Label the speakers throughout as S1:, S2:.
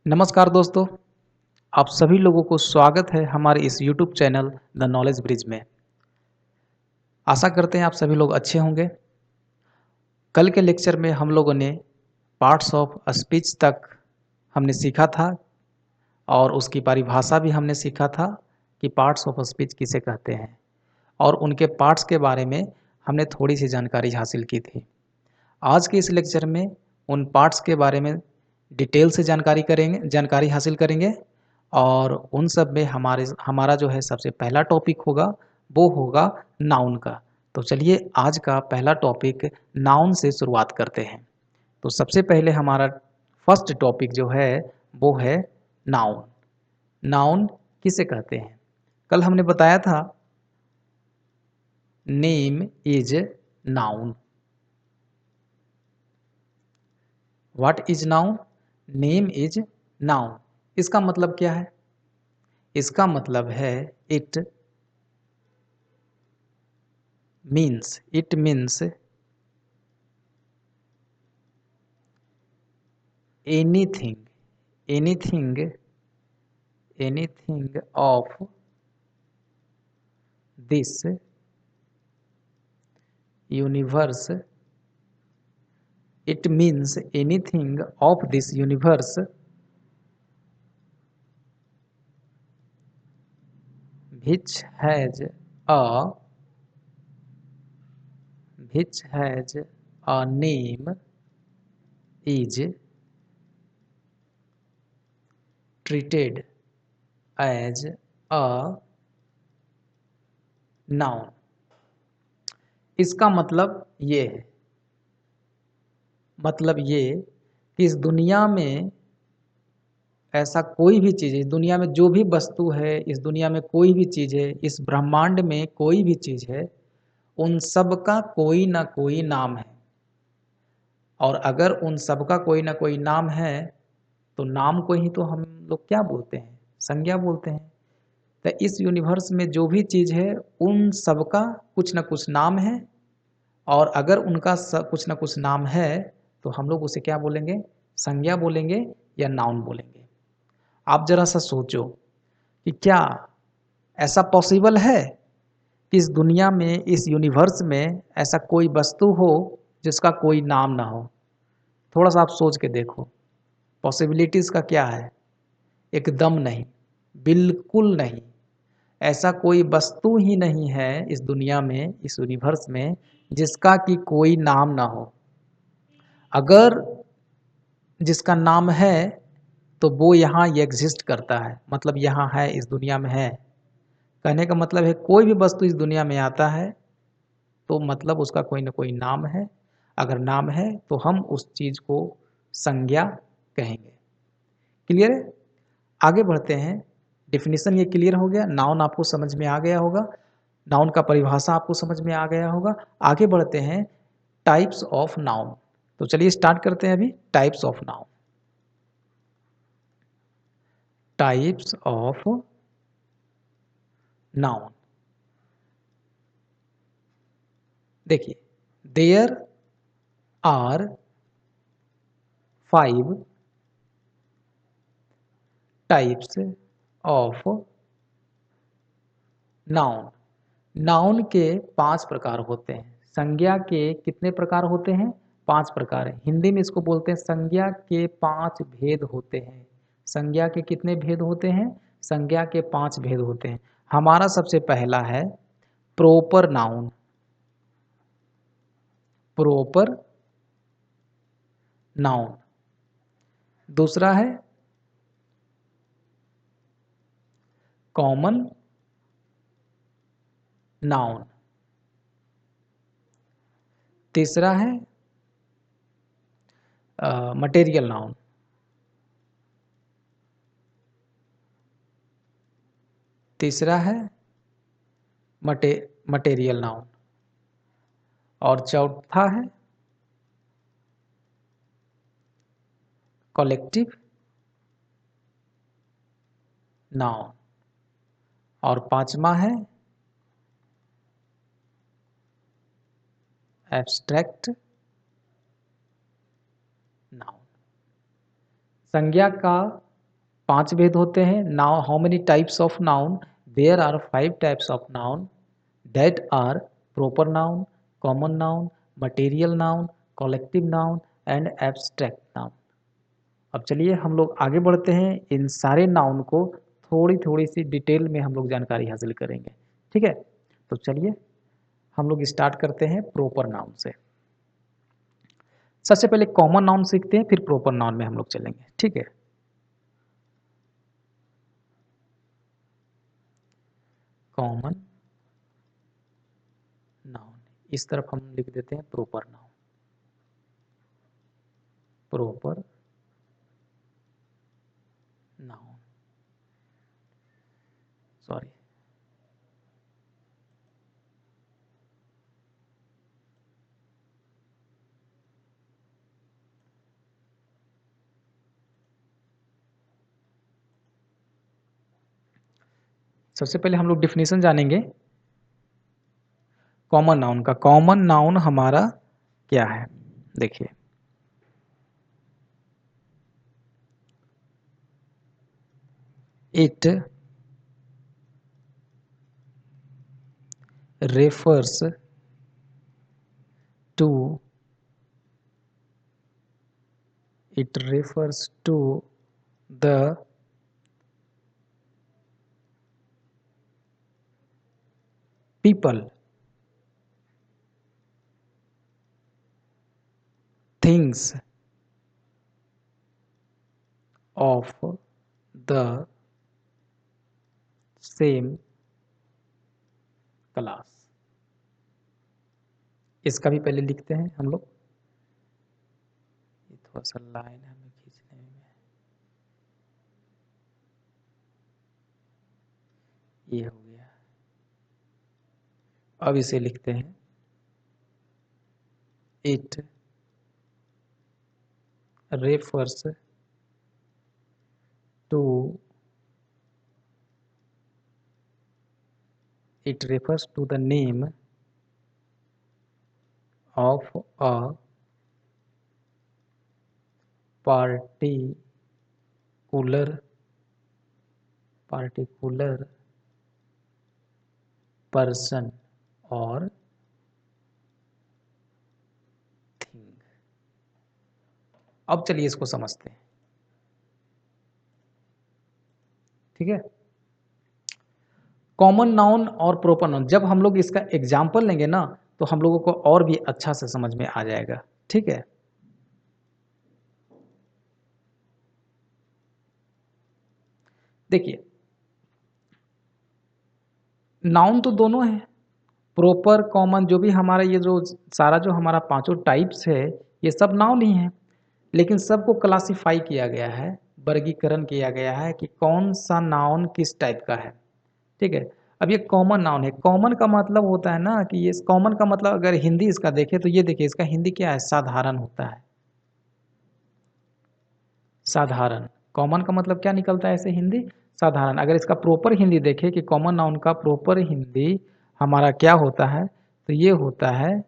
S1: नमस्कार दोस्तों, आप सभी लोगों को स्वागत है हमारे इस YouTube channel the knowledge bridge में। आशा करते हैं आप सभी लोग अच्छे होंगे। कल के लेक्चर में हम लोगों ने पार्ट्स ऑफ स्पीच तक हमने सीखा था और उसकी परिभाषा भी हमने सीखा था कि पार्ट्स ऑफ स्पीच किसे कहते हैं और उनके पार्ट्स के बारे में हमने थोड़ी सी जानकारी हासिल की थी। आज के इस लेक्चर में उन पार्ट्स के बारे में डिटेल से जानकारी हासिल करेंगे और उन सब में हमारा जो है सबसे पहला टॉपिक होगा वो होगा नाउन का। तो चलिए आज का पहला टॉपिक नाउन से शुरुआत करते हैं। तो सबसे पहले हमारा फर्स्ट टॉपिक जो है वो है नाउन। नाउन किसे कहते हैं? कल हमने बताया था name is noun. What is noun? Name is noun. इसका मतलब क्या है? इसका मतलब है it means anything anything anything of this universe. It means anything of this universe which has a which has a name is treated as a noun। इसका मतलब ये है, मतलब ये कि इस दुनिया में ऐसा कोई भी चीज़ है, इस दुनिया में जो भी वस्तु है, इस दुनिया में कोई भी चीज़ है, इस ब्रह्मांड में कोई भी चीज़ है, उन सब का कोई ना कोई नाम है। और अगर उन सब का कोई ना कोई नाम है तो नाम को ही तो हम लोग क्या बोलते हैं? संज्ञा बोलते हैं। तो इस यूनिवर्स में जो भी चीज़ है उन सब का कुछ ना कुछ नाम है और अगर उनका कुछ ना कुछ नाम है तो हम लोग उसे क्या बोलेंगे? संज्ञा बोलेंगे या नाउन बोलेंगे। आप ज़रा सा सोचो कि क्या ऐसा पॉसिबल है कि इस दुनिया में, इस यूनिवर्स में ऐसा कोई वस्तु हो जिसका कोई नाम ना हो? थोड़ा सा आप सोच के देखो, पॉसिबिलिटीज़ का क्या है? एकदम नहीं, बिल्कुल नहीं। ऐसा कोई वस्तु ही नहीं है इस दुनिया में, इस यूनिवर्स में जिसका कि कोई नाम ना हो। अगर जिसका नाम है तो वो यहाँ एग्जिस्ट करता है, मतलब यहाँ है, इस दुनिया में है। कहने का मतलब है कोई भी वस्तु इस दुनिया में आता है तो मतलब उसका कोई ना कोई नाम है। अगर नाम है तो हम उस चीज़ को संज्ञा कहेंगे। क्लियर है? आगे बढ़ते हैं। डेफिनेशन ये क्लियर हो गया, नाउन आपको समझ में आ गया होगा, नाउन का परिभाषा आपको समझ में आ गया होगा। आगे बढ़ते हैं टाइप्स ऑफ नाउन। तो चलिए स्टार्ट करते हैं अभी types of noun. Types of noun. देखिए, there are 5 types of noun. Noun के 5 प्रकार होते हैं। संज्ञा के कितने प्रकार होते हैं? 5 प्रकार हैं। हिंदी में इसको बोलते हैं संज्ञा के 5 भेद होते हैं। संज्ञा के कितने भेद होते हैं? संज्ञा के 5 भेद होते हैं। हमारा सबसे पहला है प्रॉपर नाउन। Proper noun. दूसरा है कॉमन नाउन। तीसरा है मटेरियल नाउन। तीसरा है मटेरियल नाउन। और चौथा है कलेक्टिव नाउन। और पांचवा है एब्स्ट्रैक्ट नाउन। संज्ञा का 5 भेद होते हैं। Now how many types of noun? There are 5 types of noun that are proper noun, common noun, material noun, collective noun and abstract noun. अब चलिए हम लोग आगे बढ़ते हैं, इन सारे नाउन को थोड़ी थोड़ी सी डिटेल में हम लोग जानकारी हासिल करेंगे। ठीक है, तो चलिए हम लोग स्टार्ट करते हैं प्रॉपर नाउन से। सबसे पहले कॉमन नाउन सीखते हैं, फिर प्रॉपर नाउन में हम लोग चलेंगे। ठीक है, कॉमन नाउन, इस तरफ हम लिख देते हैं proper noun. Proper noun, sorry, सबसे पहले हम लोग डिफिनीशन जानेंगे कॉमन नाउन का। कॉमन नाउन हमारा क्या है? देखिए, it refers to the people, things of the same class. इसका भी पहले लिखते हैं हम लोग, थोड़ा सा लाइन हमें खींचने में, ये हो गया। अब इसे लिखते हैं it refers to the name of a particular person or thing। अब चलिए इसको समझते हैं। ठीक है, कॉमन नाउन और प्रॉपर नाउन, जब हम लोग इसका एग्जाम्पल लेंगे ना तो हम लोगों को और भी अच्छा से समझ में आ जाएगा। ठीक है, देखिए नाउन तो दोनों है, प्रॉपर कॉमन, जो भी हमारा ये जो सारा जो हमारा पांचों टाइप्स है ये सब नाउन ही है, लेकिन सबको क्लासिफाई किया गया है, वर्गीकरण किया गया है कि कौन सा नाउन किस टाइप का है। ठीक है, अब ये कॉमन नाउन है। कॉमन का मतलब होता है ना कि ये कॉमन का मतलब अगर हिंदी इसका देखें तो ये देखिए इसका हिंदी क्या है? साधारण होता है। साधारण, कॉमन का मतलब क्या निकलता है ऐसे हिंदी? साधारण। अगर इसका प्रॉपर हिंदी देखें कि कॉमन नाउन का प्रॉपर हिंदी हमारा क्या होता है, तो ये होता है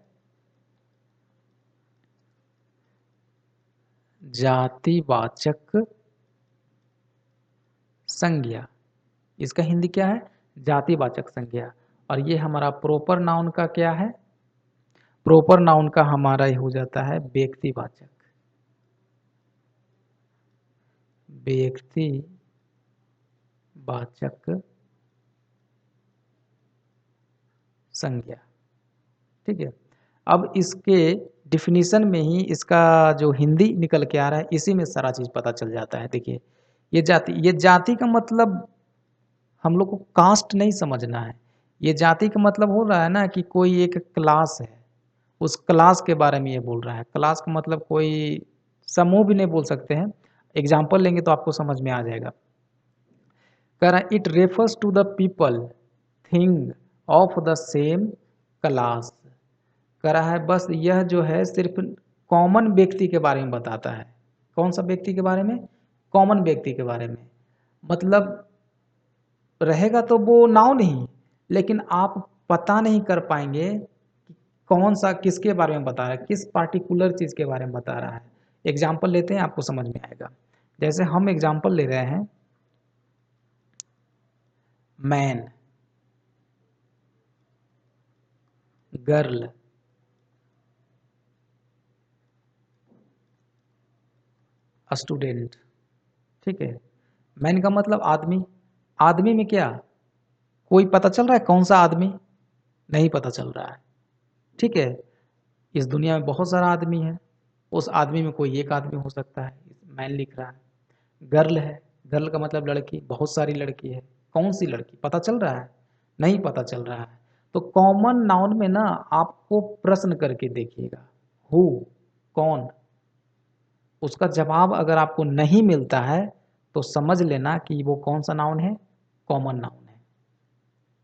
S1: जातिवाचक संज्ञा। इसका हिंदी क्या है? जातिवाचक संज्ञा। और ये हमारा प्रॉपर नाउन का क्या है? प्रॉपर नाउन का हमारा ही हो जाता है व्यक्तिवाचक, व्यक्तिवाचक संज्ञा। ठीक है, अब इसके डिफिनीशन में ही इसका जो हिंदी निकल के आ रहा है इसी में सारा चीज पता चल जाता है। देखिए ये जाति का मतलब हम लोग को कास्ट नहीं समझना है। ये जाति का मतलब हो रहा है ना कि कोई एक क्लास है, उस क्लास के बारे में ये बोल रहा है। क्लास का मतलब कोई समूह भी नहीं बोल सकते हैं, एग्जाम्पल लेंगे तो आपको समझ में आ जाएगा। कह रहा है it refers to the people thing of the same class. कह रहा है बस यह जो है सिर्फ कॉमन व्यक्ति के बारे में बताता है। कौन सा व्यक्ति के बारे में? कॉमन व्यक्ति के बारे में। मतलब रहेगा तो वो नाउन ही, लेकिन आप पता नहीं कर पाएंगे कि कौन सा किसके बारे में बता रहा है, किस पार्टिकुलर चीज़ के बारे में बता रहा है। एग्जाम्पल लेते हैं, आपको समझ में आएगा। जैसे हम एग्जाम्पल ले रहे हैं मैन, गर्ल, स्टूडेंट। ठीक है, मैन का मतलब आदमी। आदमी में क्या कोई पता चल रहा है कौन सा आदमी? नहीं पता चल रहा है। ठीक है, इस दुनिया में बहुत सारा आदमी है, उस आदमी में कोई एक आदमी हो सकता है, मैन लिख रहा है। गर्ल है, गर्ल का मतलब लड़की, बहुत सारी लड़की है। कौन सी लड़की पता चल रहा है? नहीं पता चल रहा है। तो कॉमन नाउन में ना आपको प्रश्न करके देखिएगा, हु, कौन, उसका जवाब अगर आपको नहीं मिलता है तो समझ लेना कि वो कौन सा नाउन है, कॉमन नाउन है।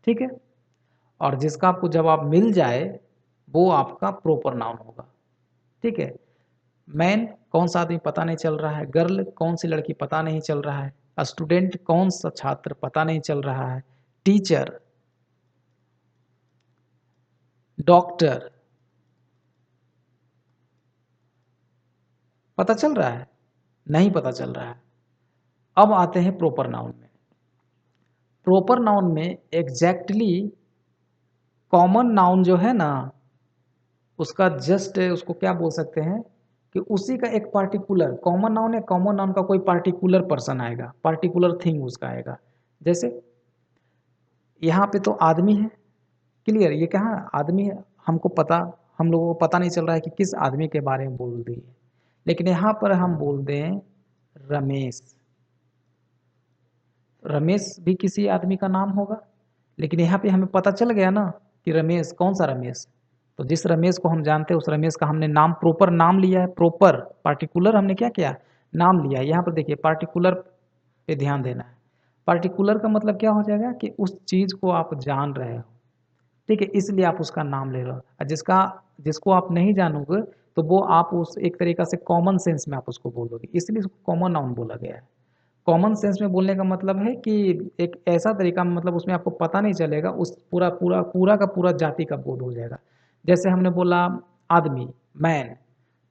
S1: ठीक है, और जिसका आपको जवाब मिल जाए वो आपका प्रॉपर नाउन होगा। ठीक है, मैन कौन सा आदमी पता नहीं चल रहा है, गर्ल कौन सी लड़की पता नहीं चल रहा है, स्टूडेंट कौन सा छात्र पता नहीं चल रहा है, टीचर, डॉक्टर पता चल रहा है, नहीं पता चल रहा है। अब आते हैं प्रॉपर नाउन में। प्रॉपर नाउन में एग्जैक्टली कॉमन नाउन जो है ना, उसका जस्ट उसको क्या बोल सकते हैं कि उसी का एक पार्टिकुलर कॉमन नाउन है, कॉमन नाउन का कोई पार्टिकुलर पर्सन आएगा, पार्टिकुलर थिंग उसका आएगा। जैसे यहाँ पे तो आदमी है, क्लियर, ये कहाँ आदमी है, हमको पता, हम लोगों को पता नहीं चल रहा है कि किस आदमी के बारे में बोल रही है। लेकिन यहाँ पर हम बोल दें रमेश, रमेश भी किसी आदमी का नाम होगा, लेकिन यहाँ पे हमें पता चल गया ना कि रमेश कौन सा रमेश। तो जिस रमेश को हम जानते हैं उस रमेश का हमने नाम, प्रॉपर नाम लिया है, प्रॉपर पार्टिकुलर हमने क्या किया, नाम लिया है। यहाँ पर देखिए पार्टिकुलर पे ध्यान देना है। पार्टिकुलर का मतलब क्या हो जाएगा कि उस चीज़ को आप जान रहे हो। ठीक है, इसलिए आप उसका नाम ले रहे हो। और जिसका जिसको आप नहीं जानोगे तो वो आप उस एक तरीका से कॉमन सेंस में आप उसको बोलोगे, इसलिए उसको कॉमन नाउन बोला गया है। कॉमन सेंस में बोलने का मतलब है कि एक ऐसा तरीका, मतलब उसमें आपको पता नहीं चलेगा, उस पूरा पूरा पूरा का पूरा जाति का बोध हो जाएगा। जैसे हमने बोला आदमी, मैन,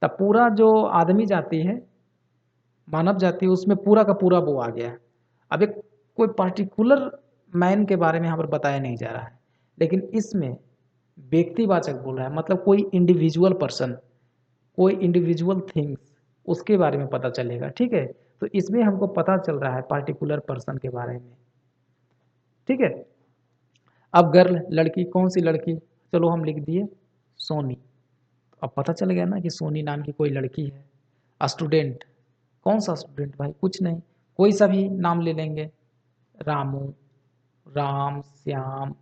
S1: तब पूरा जो आदमी जाति है, मानव जाति है, उसमें पूरा का पूरा वो आ गया। अब एक कोई पार्टिकुलर मैन के बारे में यहाँ पर बताया नहीं जा रहा है, लेकिन इसमें व्यक्तिवाचक बोल रहा है, मतलब कोई इंडिविजुअल पर्सन, कोई इंडिविजुअल थिंग्स, उसके बारे में पता चलेगा। ठीक है, तो इसमें हमको पता चल रहा है पार्टिकुलर पर्सन के बारे में। ठीक है, अब गर्ल लड़की, कौन सी लड़की, चलो हम लिख दिए सोनी। अब पता चल गया ना कि सोनी नाम की कोई लड़की है। स्टूडेंट, कौन सा स्टूडेंट भाई, कुछ नहीं, कोई सा भी नाम ले लेंगे, रामू, राम, श्याम,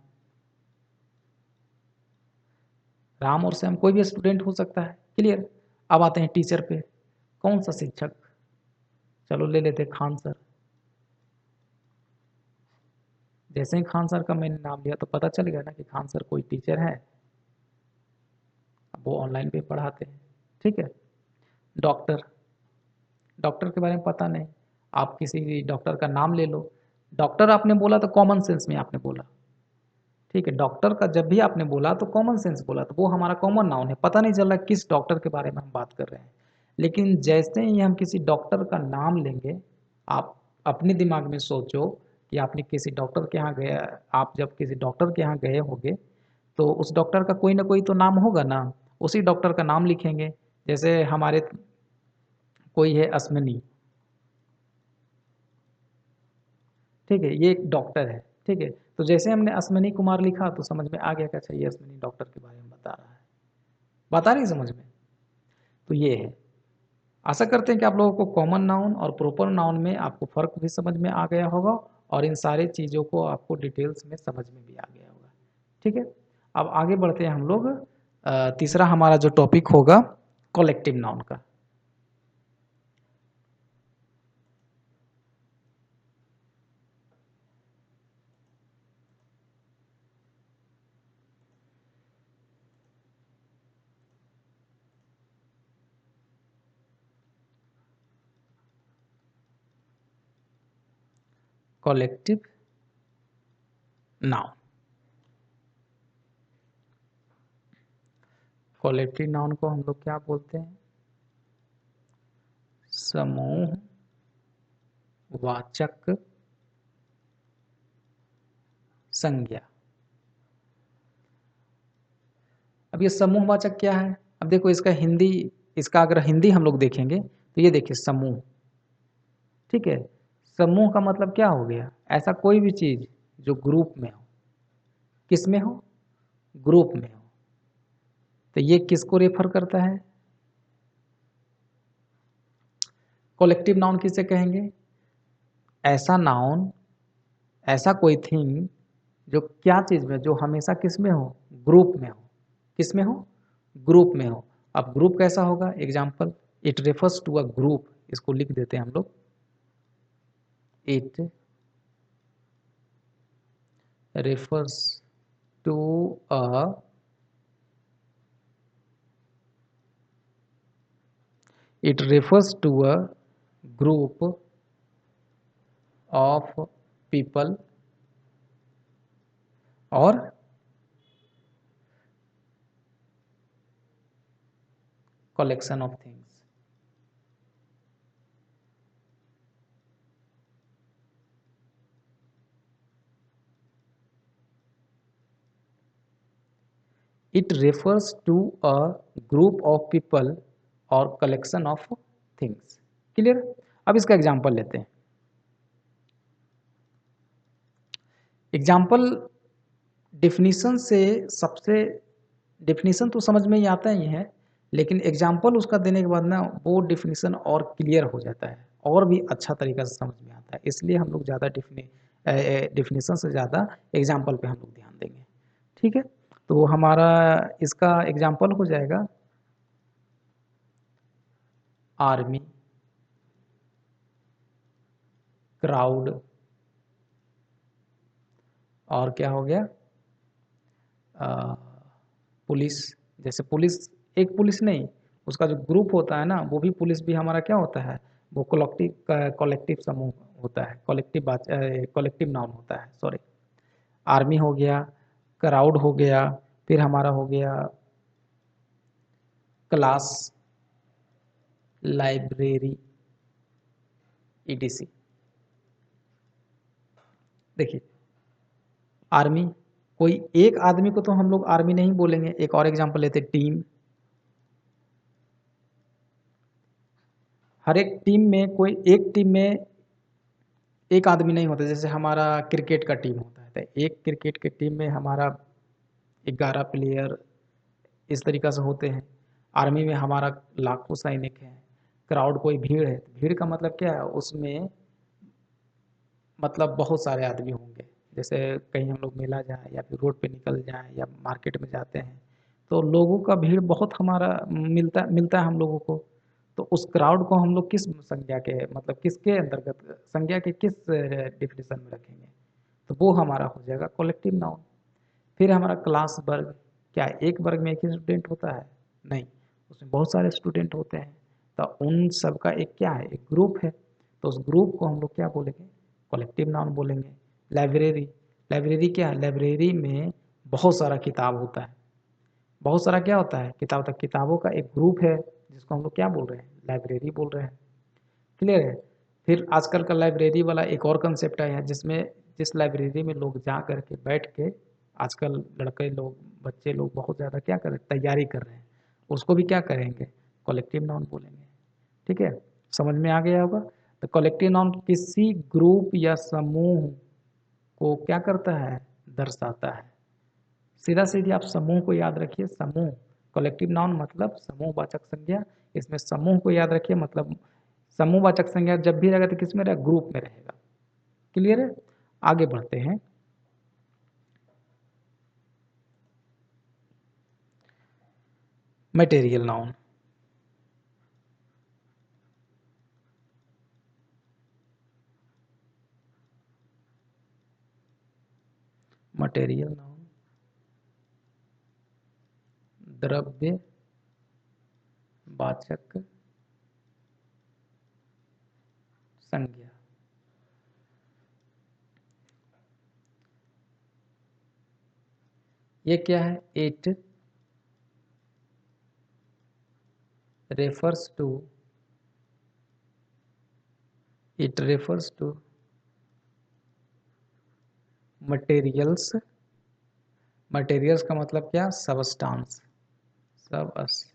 S1: राम और श्याम कोई भी स्टूडेंट हो सकता है। क्लियर। अब आते हैं टीचर पे, कौन सा शिक्षक, चलो ले लेते हैं खान सर। जैसे ही खान सर का मैंने नाम लिया तो पता चल गया ना कि खान सर कोई टीचर है, वो ऑनलाइन पे पढ़ाते हैं। ठीक है, डॉक्टर, डॉक्टर के बारे में पता नहीं, आप किसी डॉक्टर का नाम ले लो। डॉक्टर आपने बोला तो कॉमन सेंस में आपने बोला। ठीक है, डॉक्टर का जब भी आपने बोला तो कॉमन सेंस बोला, तो वो हमारा कॉमन नाउन है, पता नहीं चल रहा किस डॉक्टर के बारे में हम बात कर रहे हैं। लेकिन जैसे ही हम किसी डॉक्टर का नाम लेंगे, आप अपने दिमाग में सोचो कि आपने किसी डॉक्टर के यहाँ गया, आप जब किसी डॉक्टर के यहाँ गए होगे तो उस डॉक्टर का कोई ना कोई तो नाम होगा ना, उसी डॉक्टर का नाम लिखेंगे। जैसे हमारे कोई है अश्विनी, ठीक है, ये एक डॉक्टर है। ठीक है, तो जैसे हमने अश्विनी कुमार लिखा तो समझ में आ गया कि अच्छा ये अश्विनी डॉक्टर के बारे में बता रहा है, बता रही समझ में। तो ये है, आशा करते हैं कि आप लोगों को कॉमन नाउन और प्रॉपर नाउन में आपको फ़र्क भी समझ में आ गया होगा, और इन सारी चीज़ों को आपको डिटेल्स में समझ में भी आ गया होगा। ठीक है, अब आगे बढ़ते हैं हम लोग। तीसरा हमारा जो टॉपिक होगा कलेक्टिव नाउन का। कलेक्टिव नाउन, कलेक्टिव नाउन को हम लोग क्या बोलते हैं, समूह वाचक संज्ञा। अब ये समूहवाचक क्या है? अब देखो इसका हिंदी, इसका अगर हिंदी हम लोग देखेंगे तो ये देखिए समूह, ठीक है। समूह का मतलब क्या हो गया? ऐसा कोई भी चीज जो ग्रुप में हो। किस में हो? ग्रुप में हो। तो ये किसको रेफर करता है? कलेक्टिव नाउन किसे कहेंगे? ऐसा नाउन, ऐसा कोई थिंग जो क्या चीज में, जो हमेशा किस में हो? ग्रुप में हो। किस में हो? ग्रुप में हो। अब ग्रुप कैसा होगा? Example, it refers to a group, इसको लिख देते हैं हम लोग। It refers to a it refers to a group of people or collection of things. It refers to a group of people or collection of things. Clear? अब इसका example लेते हैं। एग्जाम्पल डिफिनीशन से सबसे, डिफिनीशन तो समझ में ही आता ही है, लेकिन एग्जाम्पल उसका देने के बाद ना वो डिफिनीशन और क्लियर हो जाता है, और भी अच्छा तरीका से समझ में आता है। इसलिए हम लोग ज़्यादा डिफिनीशन से ज़्यादा एग्जाम्पल पे हम लोग ध्यान देंगे, ठीक है। तो हमारा इसका एग्जाम्पल हो जाएगा आर्मी, क्राउड, और क्या हो गया, पुलिस। जैसे पुलिस, एक पुलिस नहीं, उसका जो ग्रुप होता है ना, वो भी पुलिस भी हमारा क्या होता है? वो कलेक्टिव, कलेक्टिव समूह होता है, कलेक्टिव बात, कलेक्टिव नाउन होता है, सॉरी। आर्मी हो गया, क्राउड हो गया, फिर हमारा हो गया क्लास, लाइब्रेरी, ईटीसी। देखिए आर्मी, कोई एक आदमी को तो हम लोग आर्मी नहीं बोलेंगे। एक और एग्जांपल लेते, टीम। हर एक टीम में, कोई एक टीम में एक आदमी नहीं होता। जैसे हमारा क्रिकेट का टीम होता है, तो एक क्रिकेट के टीम में हमारा 11 प्लेयर इस तरीक़ा से होते हैं। आर्मी में हमारा लाखों सैनिक हैं। क्राउड कोई भीड़ है, भीड़ का मतलब क्या है? उसमें मतलब बहुत सारे आदमी होंगे। जैसे कहीं हम लोग मेला जाएँ या फिर रोड पे निकल जाएँ या मार्केट में जाते हैं, तो लोगों का भीड़ बहुत हमारा मिलता मिलता है हम लोगों को। तो उस क्राउड को हम लोग किस संज्ञा के, मतलब किसके अंतर्गत, संज्ञा के किस डिफिनीशन में रखेंगे? तो वो हमारा हो जाएगा कलेक्टिव नाउन। फिर हमारा क्लास वर्ग, क्या एक वर्ग में एक ही स्टूडेंट होता है? नहीं, उसमें बहुत सारे स्टूडेंट होते हैं। तो उन सब का एक क्या है? एक ग्रुप है। तो उस ग्रुप को हम लोग क्या बोलेंगे? कलेक्टिव नाउन बोलेंगे। लाइब्रेरी, लाइब्रेरी क्या है? लाइब्रेरी में बहुत सारा किताब होता है। बहुत सारा क्या होता है? किताब। तक किताबों का एक ग्रुप है, जिसको हम लोग क्या बोल रहे हैं? लाइब्रेरी बोल रहे हैं। क्लियर है? फिर आजकल का लाइब्रेरी वाला एक और कंसेप्ट आया है, जिसमें जिस लाइब्रेरी में लोग जा कर के बैठ के, आजकल लड़के लोग, बच्चे लोग बहुत ज़्यादा क्या कर रहे हैं? तैयारी कर रहे हैं। उसको भी क्या करेंगे? कलेक्टिव नाउन बोलेंगे। ठीक है, समझ में आ गया होगा। तो कलेक्टिव नाउन किसी ग्रुप या समूह को क्या करता है? दर्शाता है। सीधा सीधी आप समूह को याद रखिए। समूह, कलेक्टिव नाउन मतलब समूहवाचक संज्ञा। इसमें समूह को याद रखिए, मतलब समूहवाचक संज्ञा जब भी रहेगा तो किस में रहेगा? ग्रुप में रहेगा। क्लियर है? आगे बढ़ते हैं। Material noun. मटेरियल नाउन द्रव्य वाचक संज्ञा। ये क्या है? It refers to, it refers to materials, materials का मतलब क्या, सबस्टांस, सबस्टांसेस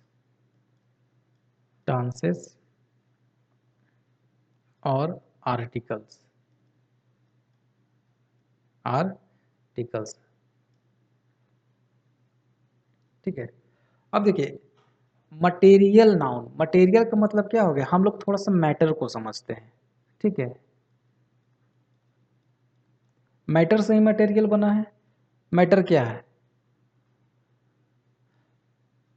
S1: और आर्टिकल्स, आर्टिकल्स, ठीक है। अब देखिए मटेरियल नाउन, मटेरियल का मतलब क्या हो गया, हम लोग थोड़ा सा मैटर को समझते हैं, ठीक है। मैटर से ही मटेरियल बना है। मैटर क्या है,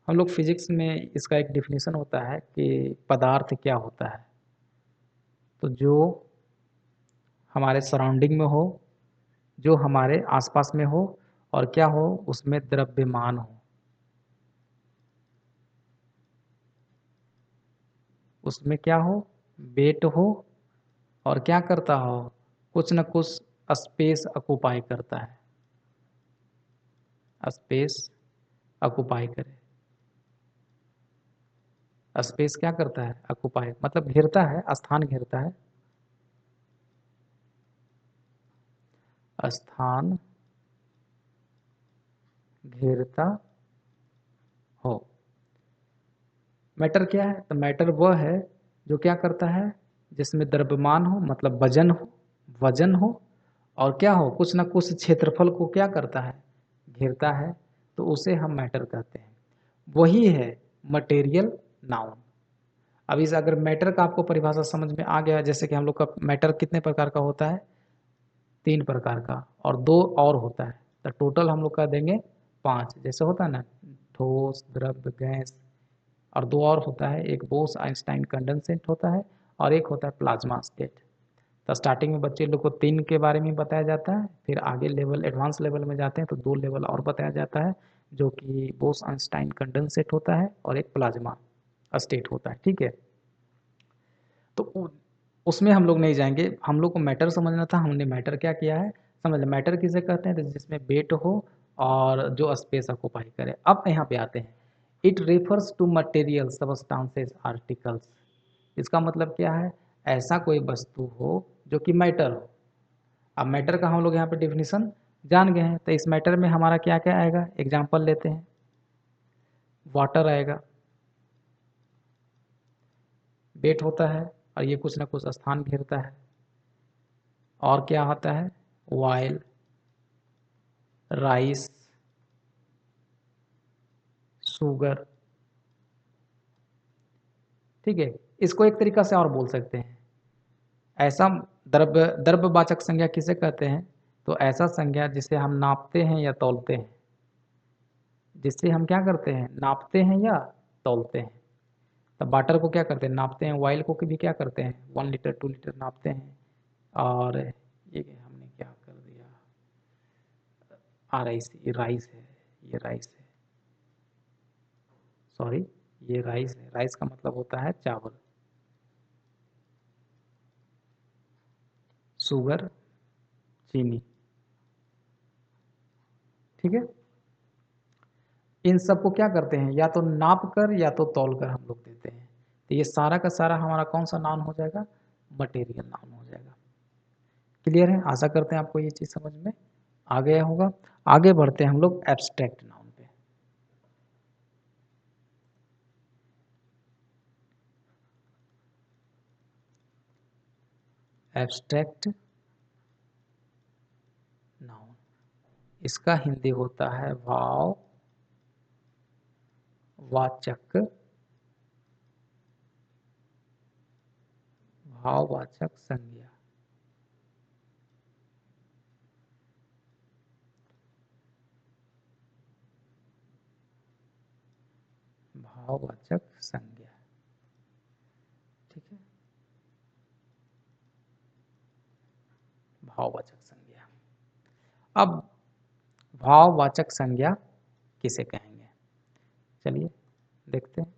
S1: हम लोग फिजिक्स में इसका एक डिफिनीशन होता है कि पदार्थ क्या होता है, तो जो हमारे सराउंडिंग में हो, जो हमारे आसपास में हो, और क्या हो, उसमें द्रव्यमान हो, उसमें क्या हो, वेट हो, और क्या करता हो, कुछ न कुछ स्पेस ऑक्युपाई करता है, स्पेस ऑक्युपाई करे, स्पेस क्या करता है, ऑक्युपाई मतलब घेरता है, स्थान घेरता है, स्थान घेरता हो। मैटर क्या है, तो मैटर वह है जो क्या करता है, जिसमें द्रव्यमान हो मतलब वजन हो, वजन हो, और क्या हो, कुछ ना कुछ क्षेत्रफल को क्या करता है, घेरता है, तो उसे हम मैटर कहते हैं। वही है मटेरियल नाउन। अब इस अगर मैटर का आपको परिभाषा समझ में आ गया, जैसे कि हम लोग का मैटर कितने प्रकार का होता है, 3 प्रकार का, और 2 और होता है, तो टोटल हम लोग का देंगे 5, जैसे होता है ना, ठोस, द्रव्य, गैस, और 2 और होता है, एक बोस आइंस्टाइन कंडेंसेट होता है, और एक होता है प्लाज्मा स्टेट। तो स्टार्टिंग में बच्चे लोग को 3 के बारे में बताया जाता है, फिर आगे लेवल एडवांस लेवल में जाते हैं तो 2 लेवल और बताया जाता है, जो कि बोस आइंस्टाइन कंडेंसेट होता है और एक प्लाज्मा स्टेट होता है, ठीक है। तो उसमें हम लोग नहीं जाएंगे, हम लोग को मैटर समझना था, हमने मैटर क्या किया है समझ, मैटर किसे कहते हैं, तो जिसमें वेट हो और जो स्पेस ऑक्युपाई करे। अब यहाँ पे आते हैं, it refers to material substances articles. इसका मतलब क्या है, ऐसा कोई वस्तु हो जो कि मैटर हो। अब मैटर का हम लोग यहाँ पे डिफिनीशन जान गए हैं, तो इस मैटर में हमारा क्या क्या आएगा, एग्जाम्पल लेते हैं, वाटर आएगा, वेट होता है और ये कुछ ना कुछ स्थान घेरता है, और क्या होता है, ऑयल, राइस, शुगर, ठीक है। इसको एक तरीका से और बोल सकते हैं, ऐसा द्रव्य, द्रव्यवाचक संज्ञा किसे कहते हैं, तो ऐसा संज्ञा जिसे हम नापते हैं या तौलते हैं, जिससे हम क्या करते हैं, नापते हैं या तौलते हैं। तब वाटर को क्या करते हैं, नापते हैं, ऑयल को भी क्या करते हैं, 1 लीटर 2 लीटर नापते हैं, और ये हमने क्या कर दिया, राइस, ये राइस है, ये राइस है, सॉरी, ये राइस है, राइस का मतलब होता है चावल, शुगर, चीनी, ठीक है। इन सबको क्या करते हैं, या तो नाप कर या तो तौल कर हम लोग देते हैं, तो ये सारा का सारा हमारा कौन सा नाउन हो जाएगा, मटेरियल नाउन हो जाएगा। क्लियर है, आशा करते हैं आपको ये चीज़ समझ में आ गया होगा। आगे बढ़ते हैं हम लोग एब्स्ट्रैक्ट नाउन पे। एब्स्ट्रैक्ट नाउन, इसका हिंदी होता है भाववाचक, भाववाचक संज्ञा। भाववाचक संज्ञा, ठीक है, भाववाचक संज्ञा। अब भाववाचक संज्ञा किसे कहेंगे, चलिए देखते हैं।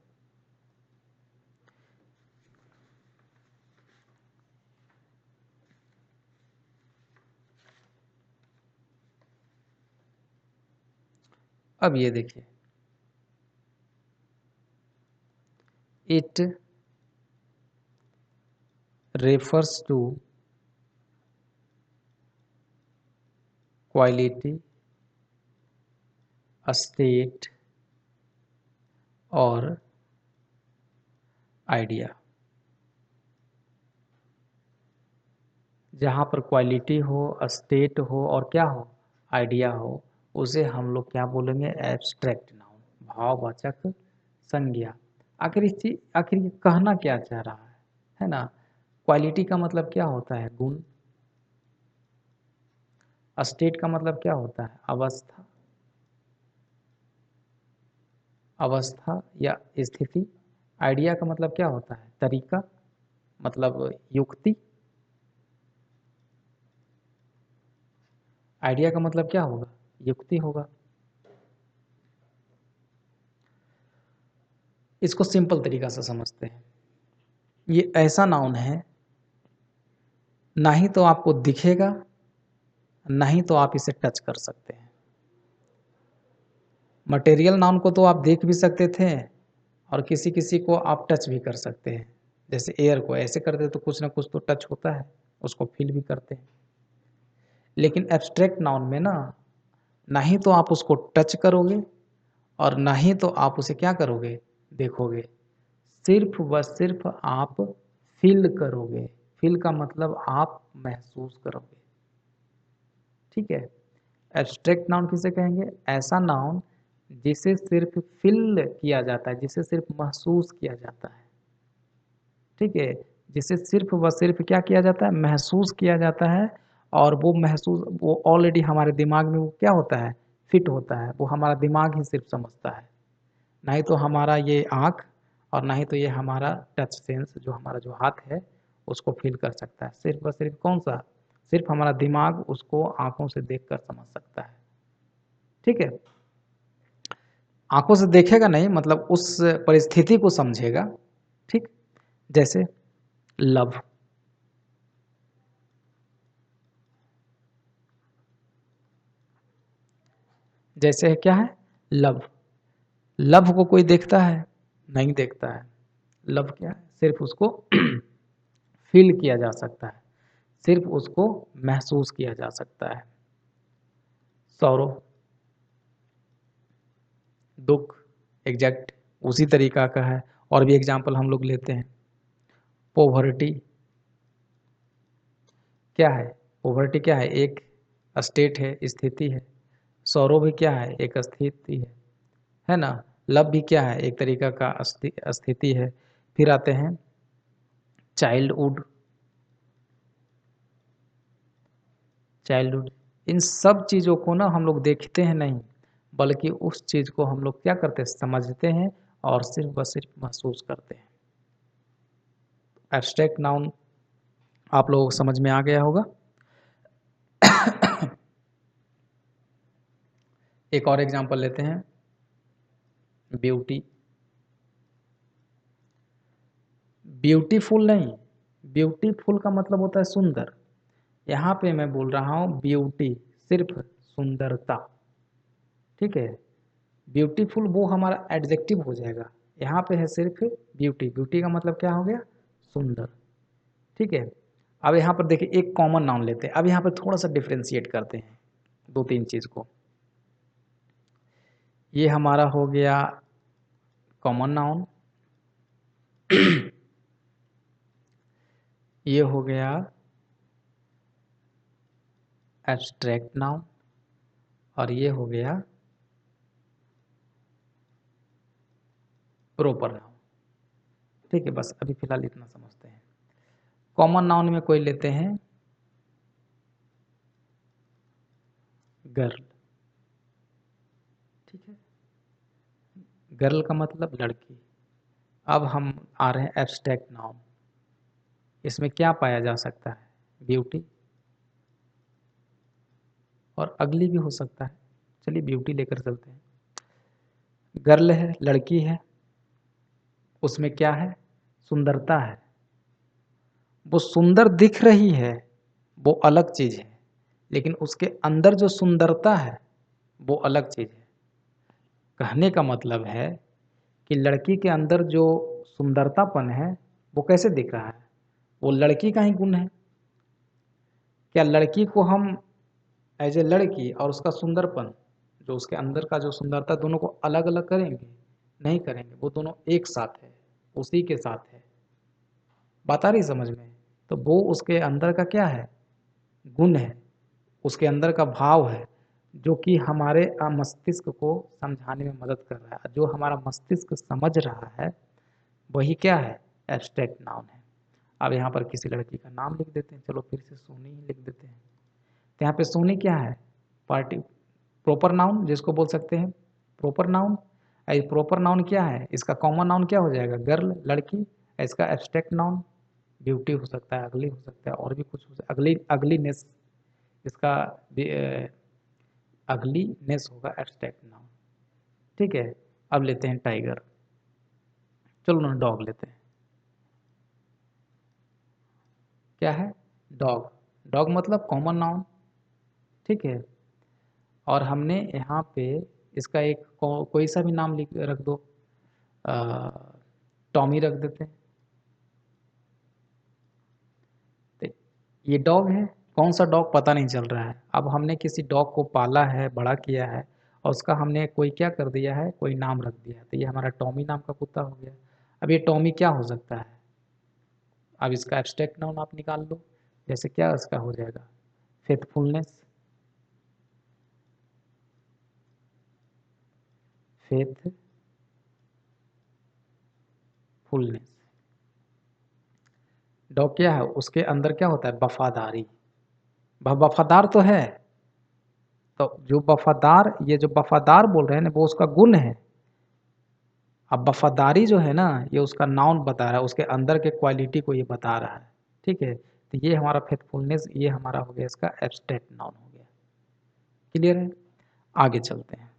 S1: अब ये देखिए, it refers to quality, state और आइडिया। जहाँ पर क्वालिटी हो, स्टेट हो और क्या हो, आइडिया हो, उसे हम लोग क्या बोलेंगे, एब्स्ट्रैक्ट नाउन, भाववाचक संज्ञा। आखिर ये कहना क्या चाह रहा है ना। क्वालिटी का मतलब क्या होता है, गुण। स्टेट का मतलब क्या होता है, अवस्था, अवस्था या स्थिति। आइडिया का मतलब क्या होता है, तरीका, मतलब युक्ति। आइडिया का मतलब क्या होगा, युक्ति होगा। इसको सिंपल तरीका से समझते हैं। ये ऐसा नाउन है, ना ही तो आपको दिखेगा, ना ही तो आप इसे टच कर सकते हैं। मटेरियल नाउन को तो आप देख भी सकते थे और किसी किसी को आप टच भी कर सकते हैं। जैसे एयर को ऐसे कर दे तो कुछ ना कुछ तो टच होता है, उसको फील भी करते हैं। लेकिन एब्स्ट्रैक्ट नाउन में ना ही तो आप उसको टच करोगे और ना ही तो आप उसे क्या करोगे, देखोगे। सिर्फ व सिर्फ आप फील करोगे। फील का मतलब आप महसूस करोगे। ठीक है। एब्स्ट्रैक्ट नाउन किसे कहेंगे, ऐसा नाउन जिसे सिर्फ फील किया जाता है, जिसे सिर्फ महसूस किया जाता है। ठीक है। जिसे सिर्फ व सिर्फ क्या किया जाता है, महसूस किया जाता है। और वो महसूस, वो ऑलरेडी हमारे दिमाग में वो क्या होता है, फिट होता है। वो हमारा दिमाग ही सिर्फ समझता है, ना ही तो हमारा ये आँख और ना ही तो ये हमारा टच सेंस, जो हमारा जो हाथ है उसको फील कर सकता है। सिर्फ व सिर्फ कौन सा, सिर्फ हमारा दिमाग उसको आँखों से देखकर समझ सकता है। ठीक है। आँखों से देखेगा नहीं, मतलब उस परिस्थिति को समझेगा। ठीक। जैसे लव, जैसे है क्या है, लव। लव को कोई देखता है, नहीं देखता है। लव क्या है, सिर्फ उसको फील किया जा सकता है, सिर्फ उसको महसूस किया जा सकता है। सौरो, दुख, एग्जैक्ट उसी तरीका का है। और भी एग्जाम्पल हम लोग लेते हैं। पोवर्टी क्या है, पोवर्टी क्या है, एक स्टेट है, स्थिति है। सौरो भी क्या है, एक स्थिति है ना। लव भी क्या है, एक तरीका का स्थिति है। फिर आते हैं चाइल्डहुड, चाइल्डहुड। इन सब चीज़ों को ना हम लोग देखते हैं नहीं, बल्कि उस चीज़ को हम लोग क्या करते हैं, समझते हैं और सिर्फ व सिर्फ महसूस करते हैं। एब्स्ट्रैक्ट नाउन आप लोगों को समझ में आ गया होगा। एक और एग्जांपल लेते हैं, ब्यूटी। ब्यूटीफुल नहीं, ब्यूटीफुल का मतलब होता है सुंदर। यहाँ पे मैं बोल रहा हूँ ब्यूटी, सिर्फ सुंदरता। ठीक है। ब्यूटीफुल वो हमारा एडजेक्टिव हो जाएगा, यहाँ पे है सिर्फ ब्यूटी। ब्यूटी का मतलब क्या हो गया, सुंदर। ठीक है। अब यहाँ पर देखिए एक कॉमन नाउन लेते हैं। अब यहाँ पर थोड़ा सा डिफ्रेंशिएट करते हैं दो तीन चीज़ को। ये हमारा हो गया कॉमन नाउन, ये हो गया एब्स्ट्रैक्ट नाउन और ये हो गया प्रॉपर नाउन। ठीक है, बस अभी फिलहाल इतना समझते हैं। कॉमन नाउन में कोई लेते हैं गर्ल। ठीक है। गर्ल का मतलब लड़की। अब हम आ रहे हैं एब्स्ट्रैक्ट नाउन। इसमें क्या पाया जा सकता है, ब्यूटी और अगली भी हो सकता है। चलिए ब्यूटी लेकर चलते हैं। गर्ल है, लड़की है, उसमें क्या है, सुंदरता है। वो सुंदर दिख रही है, वो अलग चीज़ है, लेकिन उसके अंदर जो सुंदरता है वो अलग चीज़ है। कहने का मतलब है कि लड़की के अंदर जो सुंदरतापन है वो कैसे दिख रहा है, वो लड़की का ही गुण है। क्या लड़की को हम एज ए लड़की और उसका सुंदरपन, जो उसके अंदर का जो सुंदरता, दोनों को अलग अलग करेंगे? नहीं करेंगे, वो दोनों एक साथ है, उसी के साथ है। बात आ रही समझ में? तो वो उसके अंदर का क्या है? गुण है, उसके अंदर का भाव है, जो कि हमारे मस्तिष्क को समझाने में मदद कर रहा है। जो हमारा मस्तिष्क समझ रहा है वही क्या है? एब्स्ट्रैक्ट नाउन है। अब यहाँ पर किसी लड़की का नाम लिख देते हैं, चलो फिर से सोनी ही लिख देते हैं। तो यहाँ पे सोनी क्या है? पार्टी प्रॉपर नाउन जिसको बोल सकते हैं प्रॉपर नाउन। प्रॉपर नाउन क्या है? इसका कॉमन नाउन क्या हो जाएगा? गर्ल, लड़की। इसका एब्स्ट्रैक्ट नाउन ब्यूटी हो सकता है, अगली हो सकता है, और भी कुछ हो सकता है, अगली, अगलीनेस। इसका अगलीनेस होगा एब्स्ट्रैक्ट नाउन। ठीक है। अब लेते हैं टाइगर, चलो ना डॉग लेते हैं। क्या है? डॉग। डॉग मतलब कॉमन नाउन। ठीक है। और हमने यहाँ पे इसका एक कोई सा भी नाम लिख रख दो, टॉमी रख देते हैं। तो ये डॉग है, कौन सा डॉग पता नहीं चल रहा है। अब हमने किसी डॉग को पाला है, बड़ा किया है, और उसका हमने कोई क्या कर दिया है? कोई नाम रख दिया। तो ये हमारा टॉमी नाम का कुत्ता हो गया। अब ये टॉमी क्या हो सकता है? अब इसका एब्स्ट्रैक्ट नाउन आप निकाल लो। जैसे क्या इसका हो जाएगा? फेथफुलनेस। फेथफुलनेस। डॉग क्या है? उसके अंदर क्या होता है? वफादारी। वफादार तो है। तो जो वफादार, ये जो वफादार बोल रहे हैं ना, वो उसका गुण है। अब वफादारी जो है ना, ये उसका नाउन बता रहा है, उसके अंदर के क्वालिटी को ये बता रहा है। ठीक है। तो ये हमारा फेथफुलनेस, ये हमारा हो गया इसका एब्स्ट्रैक्ट नाउन हो गया। क्लियर है? आगे चलते हैं।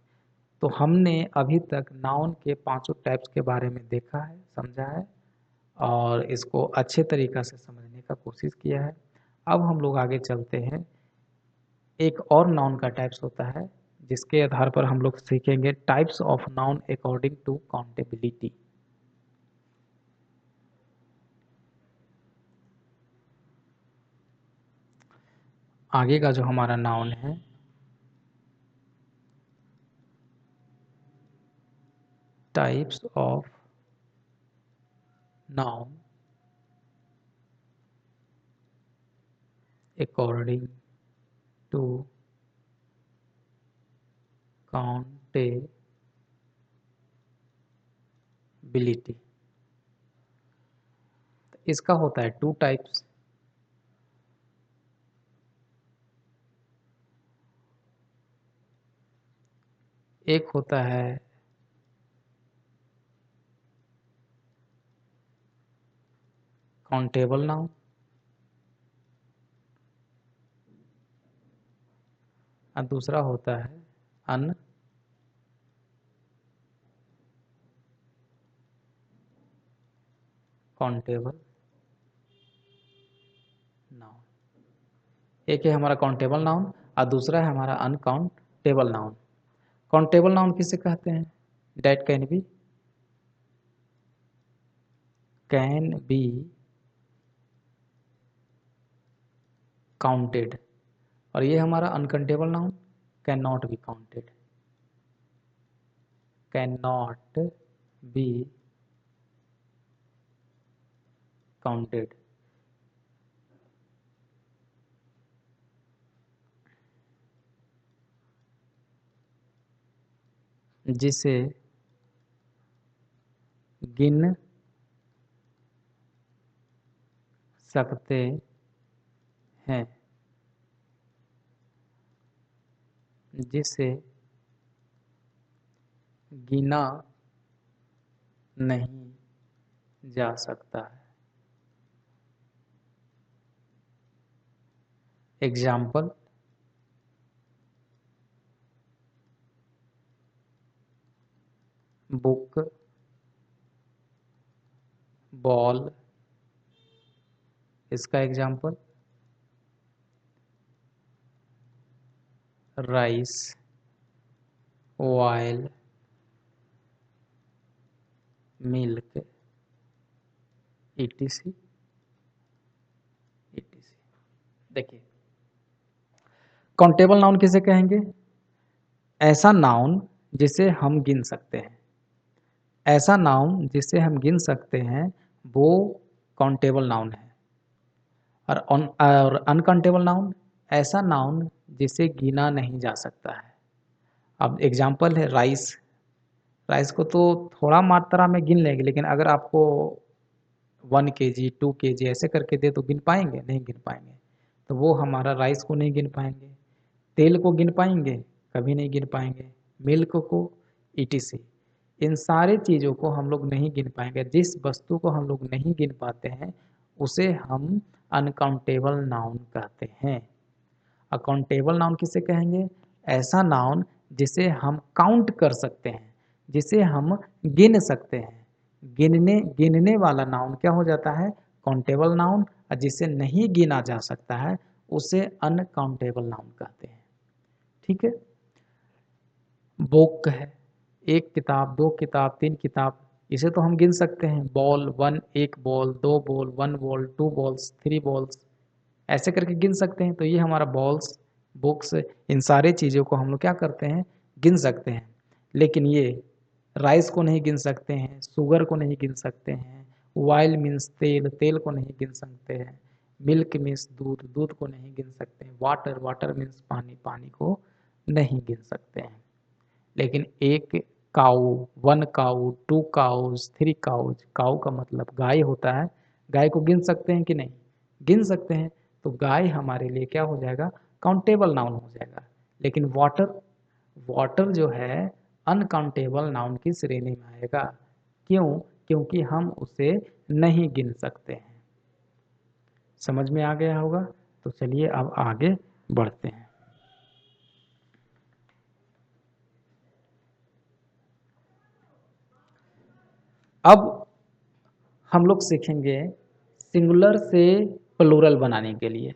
S1: तो हमने अभी तक नाउन के पांचों टाइप्स के बारे में देखा है, समझा है, और इसको अच्छे तरीक़ा से समझने का कोशिश किया है। अब हम लोग आगे चलते हैं। एक और नाउन का टाइप्स होता है, जिसके आधार पर हम लोग सीखेंगे types of noun according to countability. आगे का जो हमारा नाउन है, types of noun according to countability. इसका होता है टू टाइप्स। एक होता है काउंटेबल नाउन, और दूसरा होता है अन काउंटेबल नाउन। एक है हमारा काउंटेबल नाउन और दूसरा है हमारा अनकाउंटेबल नाउन। काउंटेबल नाउन किसे कहते हैं? That can be counted. और ये हमारा uncountable noun can not be counted. Can not be counted. जिसे गिन सकते हैं, जिसे गिना नहीं जा सकता है। Example, book, ball. इसका example rice, oil, milk, etc etc. देखिए, काउंटेबल नाउन किसे कहेंगे? ऐसा नाउन जिसे हम गिन सकते हैं। ऐसा नाउन जिसे हम गिन सकते हैं वो काउंटेबल नाउन है। और अनकाउंटेबल नाउन ऐसा नाउन जिसे गिना नहीं जा सकता है। अब एग्जांपल है राइस। राइस को तो थोड़ा मात्रा में गिन लेंगे, लेकिन अगर आपको 1 केजी 2 केजी ऐसे करके दे तो गिन पाएंगे? नहीं गिन पाएंगे। तो वो हमारा राइस को नहीं गिन पाएंगे। तेल को गिन पाएंगे? कभी नहीं गिन पाएंगे। मिल्क को, ईटीसी। इन सारे चीज़ों को हम लोग नहीं गिन पाएंगे। जिस वस्तु को हम लोग नहीं गिन पाते हैं उसे हम अनकाउंटेबल नाउन कहते हैं। अकाउंटेबल नाउन किसे कहेंगे? ऐसा नाउन जिसे हम काउंट कर सकते हैं, जिसे हम गिन सकते हैं। गिनने गिनने वाला नाउन क्या हो जाता है? Countable noun. और जिसे नहीं गिना जा सकता है उसे अनकाउंटेबल नाउन कहते हैं। ठीक है। बुक है, एक किताब, दो किताब, तीन किताब, इसे तो हम गिन सकते हैं। बॉल, वन, एक बॉल, दो ball, one ball, two balls, three balls, ऐसे करके गिन सकते हैं। तो ये हमारा बॉल्स, बुक्स, इन सारे चीज़ों को हम लोग क्या करते हैं? गिन सकते हैं। लेकिन ये राइस को नहीं गिन सकते हैं, शुगर को नहीं गिन सकते हैं, ऑयल मीन्स तेल, तेल को नहीं गिन सकते हैं, मिल्क मीन्स दूध, दूध को नहीं गिन सकते हैं, वाटर, वाटर मीन्स पानी, पानी को नहीं गिन सकते हैं। लेकिन एक cow, one cow, two cows, three cows, cow का मतलब गाय होता है, गाय को गिन सकते हैं कि नहीं? गिन सकते हैं। तो गाय हमारे लिए क्या हो जाएगा? काउंटेबल नाउन हो जाएगा। लेकिन वाटर, वाटर जो है अनकाउंटेबल नाउन की श्रेणी में आएगा। क्यों? क्योंकि हम उसे नहीं गिन सकते हैं। समझ में आ गया होगा? तो चलिए अब आगे बढ़ते हैं। अब हम लोग सीखेंगे सिंगुलर से प्लूरल बनाने के लिए।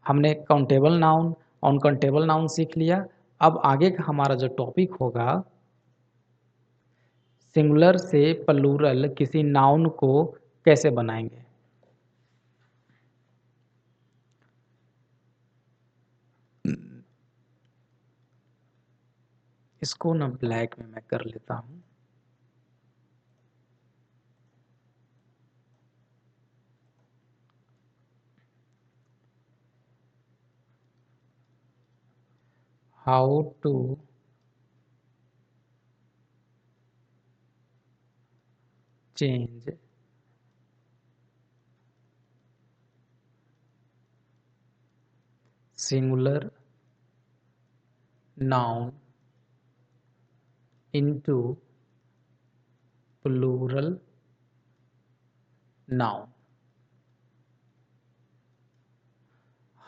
S1: हमने काउंटेबल नाउन, अनकाउंटेबल नाउन सीख लिया। अब आगे का हमारा जो टॉपिक होगा, सिंगुलर से प्लूरल किसी नाउन को कैसे बनाएंगे। इसको ना ब्लैक में मैं कर लेता हूं। How to change singular noun into plural noun.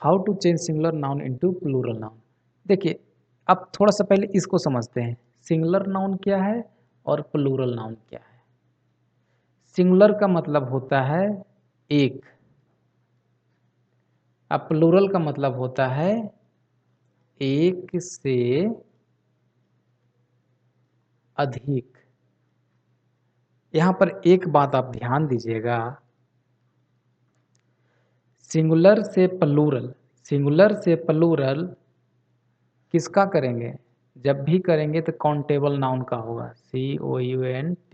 S1: How to change singular noun into plural noun. देखिए, अब थोड़ा सा पहले इसको समझते हैं। सिंगुलर नाउन क्या है और प्लूरल नाउन क्या है? सिंगुलर का मतलब होता है एक, अब प्लूरल का मतलब होता है एक से अधिक। यहां पर एक बात आप ध्यान दीजिएगा, सिंगुलर से प्लूरल, सिंगुलर से प्लूरल किसका करेंगे? जब भी करेंगे तो काउंटेबल नाउन का होगा। COUNTABLE,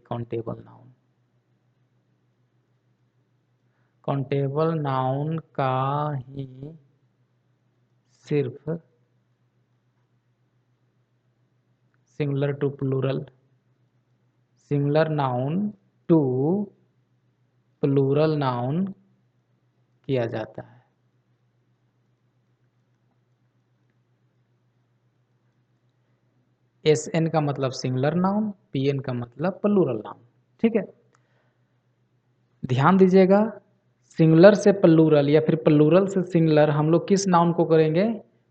S1: countable noun. Countable noun का ही सिर्फ singular to plural, singular noun to plural noun किया जाता है। SN का मतलब सिंगुलर नाउन, PN का मतलब प्लूरल नाउन। ठीक है, ध्यान दीजिएगा। सिंगुलर से प्लूरल या फिर प्लूरल से सिंगुलर हम लोग किस नाउन को करेंगे?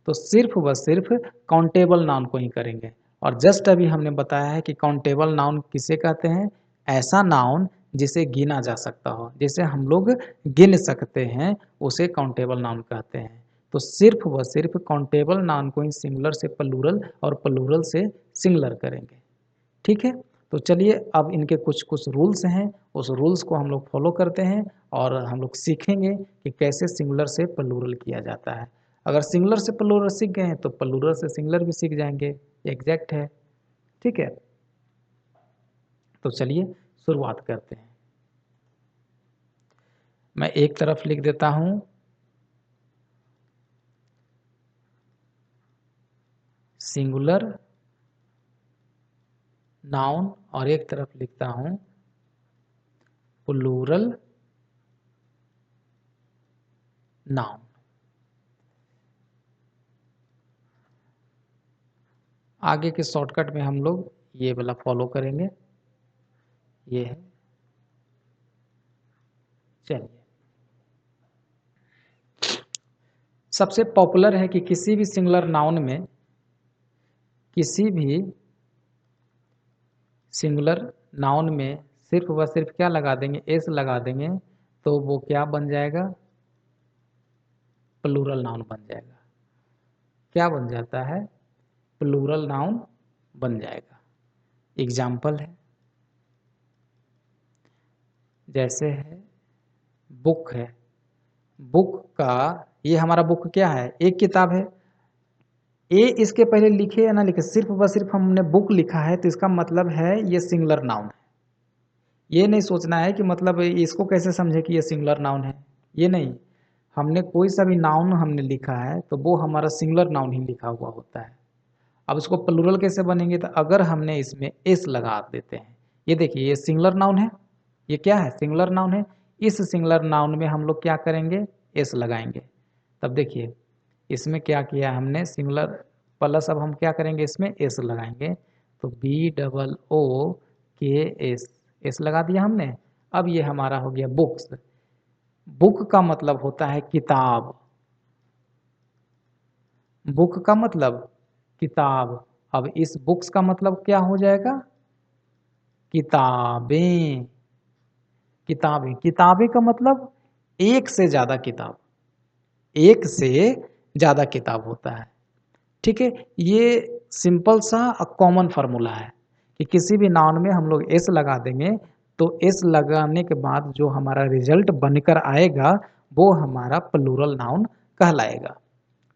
S1: तो सिर्फ व सिर्फ काउंटेबल नाउन को ही करेंगे। और जस्ट अभी हमने बताया है कि काउंटेबल नाउन किसे कहते हैं? ऐसा नाउन जिसे गिना जा सकता हो, जिसे हम लोग गिन सकते हैं, उसे काउंटेबल नाउन कहते हैं। तो सिर्फ व सिर्फ काउंटेबल नाउन को ही सिंगुलर से प्लूरल और प्लूरल से सिंगुलर करेंगे। ठीक है, तो चलिए अब इनके कुछ कुछ रूल्स हैं, उस रूल्स को हम लोग फॉलो करते हैं और हम लोग सीखेंगे कि कैसे सिंगुलर से प्लूरल किया जाता है। अगर सिंगुलर से प्लूरल सीख गए हैं तो प्लूरल से सिंगुलर भी सीख जाएंगे, एग्जैक्ट है। ठीक है, तो चलिए शुरुआत करते हैं। मैं एक तरफ लिख देता हूं सिंगुलर नाउन और एक तरफ लिखता हूं प्लूरल नाउन। आगे के शॉर्टकट में हम लोग ये वाला फॉलो करेंगे, ये है। चलिए, सबसे पॉपुलर है कि किसी भी सिंगुलर नाउन में, किसी भी सिंगुलर नाउन में सिर्फ व सिर्फ क्या लगा देंगे, एस लगा देंगे, तो वो क्या बन जाएगा, प्लूरल नाउन बन जाएगा। क्या बन जाता है, प्लूरल नाउन बन जाएगा। एग्जाम्पल है, जैसे है बुक है, बुक का, ये हमारा बुक क्या है, एक किताब है। ए इसके पहले लिखे या ना लिखे, सिर्फ व सिर्फ हमने बुक लिखा है तो इसका मतलब है ये सिंगुलर नाउन है। ये नहीं सोचना है कि मतलब इसको कैसे समझे कि ये सिंगुलर नाउन है, ये नहीं। हमने कोई सा भी नाउन हमने लिखा है तो वो हमारा सिंगुलर नाउन ही लिखा हुआ होता है। अब इसको प्लूरल कैसे बनेंगे, तो अगर हमने इसमें एस लगा देते हैं, ये देखिए ये सिंगुलर नाउन है, ये क्या है, सिंगुलर नाउन है। इस सिंगुलर नाउन में हम लोग क्या करेंगे, एस लगाएंगे। तब देखिए इसमें क्या किया हमने, सिंगुलर प्लस, अब हम क्या करेंगे इसमें एस लगाएंगे, तो बी डबल ओ के एस, एस लगा दिया हमने। अब ये हमारा हो गया बुक्स। बुक का मतलब होता है किताब, बुक का मतलब किताब। अब इस बुक्स का मतलब क्या हो जाएगा, किताबें। किताबें, किताबें का मतलब एक से ज्यादा किताब, एक से ज्यादा किताब होता है। ठीक है, ये सिंपल सा कॉमन फार्मूला है कि किसी भी नाउन में हम लोग एस लगा देंगे तो एस लगाने के बाद जो हमारा रिजल्ट बनकर आएगा वो हमारा प्लूरल नाउन कहलाएगा।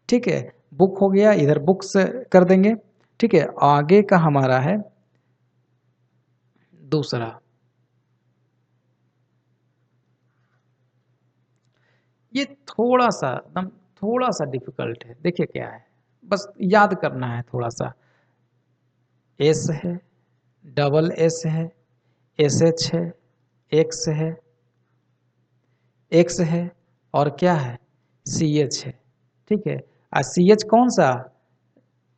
S1: ठीक है, बुक हो गया, इधर बुक्स कर देंगे। ठीक है, आगे का हमारा है दूसरा, ये थोड़ा सा एकदम थोड़ा सा डिफिकल्ट है। देखिए क्या है, बस याद करना है थोड़ा सा। एस है, डबल एस है, एस एच है, एक्स है, एक्स है, और क्या है, सी एच है। ठीक है, और सी एच कौन सा,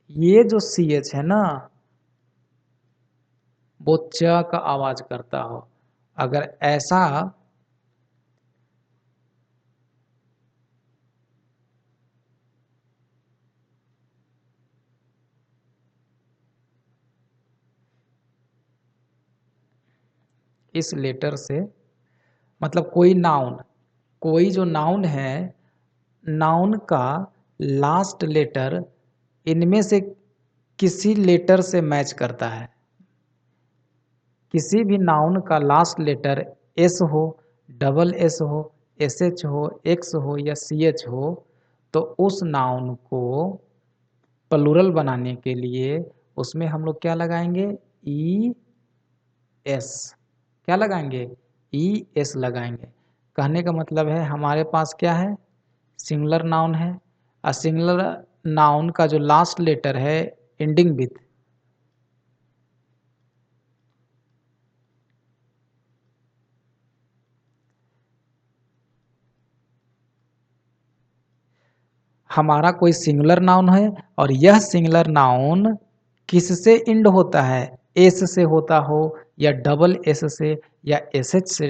S1: ये जो सी एच है ना, वो च का आवाज करता हो। अगर ऐसा, इस लेटर से मतलब कोई नाउन, कोई जो नाउन है, नाउन का लास्ट लेटर इनमें से किसी लेटर से मैच करता है। किसी भी नाउन का लास्ट लेटर एस हो, डबल एस हो, एस एच हो, एक्स हो या सी एच हो, तो उस नाउन को प्लूरल बनाने के लिए उसमें हम लोग क्या लगाएंगे, ई एस। क्या लगाएंगे, ई एस लगाएंगे। कहने का मतलब है हमारे पास क्या है, सिंगुलर नाउन है, और सिंगुलर नाउन का जो लास्ट लेटर है एंडिंग विथ, हमारा कोई सिंगुलर नाउन है और यह सिंगुलर नाउन किससे इंड होता है, एस से होता हो या डबल एस से या एस एच से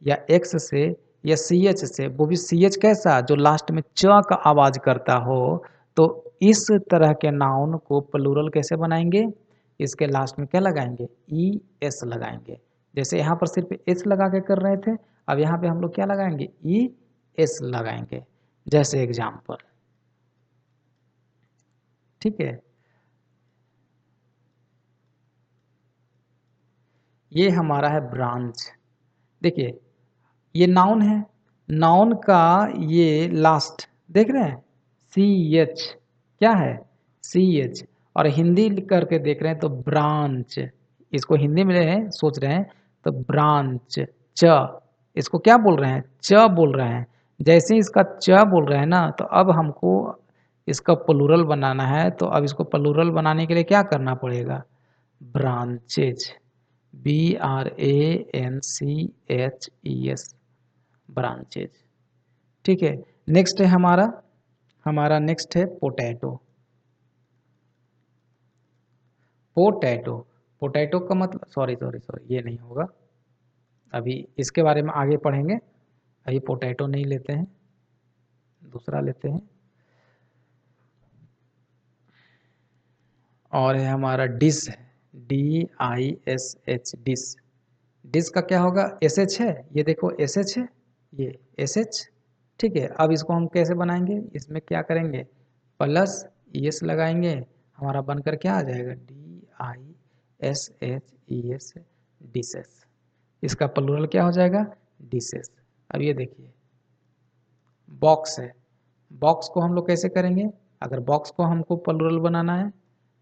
S1: या एक्स से या सी एच से, वो भी सी एच कैसा जो लास्ट में च का आवाज करता हो, तो इस तरह के नाउन को प्लूरल कैसे बनाएंगे, इसके लास्ट में क्या लगाएंगे, ई एस लगाएंगे। जैसे यहाँ पर सिर्फ एस लगा के कर रहे थे, अब यहाँ पे हम लोग क्या लगाएंगे, ई एस लगाएंगे। जैसे एग्जाम्पल, ठीक है, ये हमारा है ब्रांच। देखिए ये नाउन है, नाउन का ये लास्ट देख रहे हैं सी एच, क्या है सी एच, और हिंदी लिख करके देख रहे हैं तो ब्रांच, इसको हिंदी में सोच रहे हैं तो ब्रांच, च इसको क्या बोल रहे हैं च बोल रहे हैं। जैसे ही इसका च बोल रहे हैं ना, तो अब हमको इसका प्लूरल बनाना है, तो अब इसको प्लूरल बनाने के लिए क्या करना पड़ेगा, ब्रांचेज, BRANCHES, ब्रांचेज। ठीक है, नेक्स्ट है हमारा नेक्स्ट है पोटैटो। पोटैटो, पोटैटो का मतलब सॉरी ये नहीं होगा, अभी इसके बारे में आगे पढ़ेंगे, अभी पोटैटो नहीं लेते हैं, दूसरा लेते हैं। और है हमारा डिश, DISH, डिश। डिश का क्या होगा, SH है, ये देखो SH है, ये SH। ठीक है, अब इसको हम कैसे बनाएंगे, इसमें क्या करेंगे प्लस ES लगाएंगे, हमारा बनकर क्या आ जाएगा DISHES, डिशेस। इसका प्लूरल क्या हो जाएगा डिशेस। अब ये देखिए बॉक्स है, बॉक्स को हम लोग कैसे करेंगे, अगर बॉक्स को हमको प्लूरल बनाना है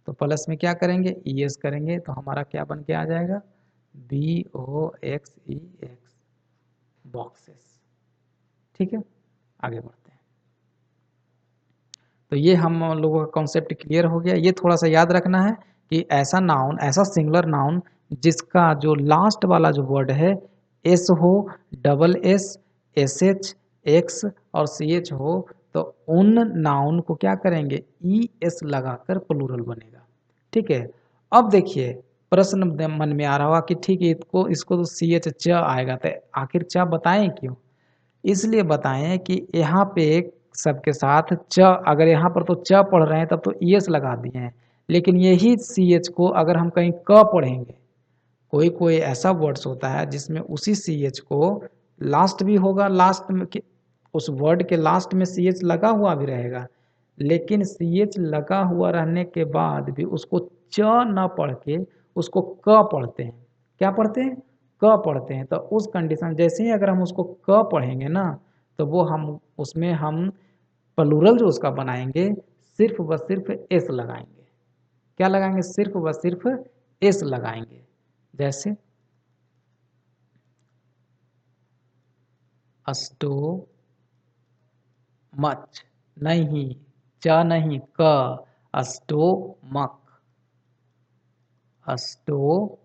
S1: तो प्लस में क्या करेंगे ES करेंगे, तो हमारा क्या बन के आ जाएगा BOXEX, बॉक्सेस। ठीक है, आगे बढ़ते हैं। तो ये हम लोगों का कॉन्सेप्ट क्लियर हो गया। ये थोड़ा सा याद रखना है कि ऐसा नाउन, ऐसा सिंगुलर नाउन जिसका जो लास्ट वाला जो वर्ड है एस हो, double S, S H, x और सी एच हो, तो उन नाउन को क्या करेंगे ई एस लगाकर प्लूरल बनेगा। ठीक है, अब देखिए प्रश्न मन में आ रहा होगा कि ठीक है इसको तो सी एच च आएगा, तो आखिर च बताएं क्यों, इसलिए बताएं कि यहाँ पे सबके साथ च, अगर यहाँ पर तो च पढ़ रहे हैं तब तो ईएस लगा दिए हैं, लेकिन यही सी एच को अगर हम कहीं क पढ़ेंगे, कोई कोई ऐसा वर्ड्स होता है जिसमें उसी सी एच को लास्ट भी होगा, लास्ट में उस वर्ड के लास्ट में सी एच लगा हुआ भी रहेगा, लेकिन सी एच लगा हुआ रहने के बाद भी उसको च न पढ़ के उसको क पढ़ते हैं, क्या पढ़ते हैं क पढ़ते हैं। तो उस कंडीशन जैसे ही अगर हम उसको क पढ़ेंगे ना, तो वो हम उसमें हम प्लूरल जो उसका बनाएंगे सिर्फ व सिर्फ एस लगाएंगे, क्या लगाएंगे सिर्फ व सिर्फ एस लगाएंगे। जैसे अस्टो मच, नहीं च नहीं क, अस्टोमक, अस्टोमक।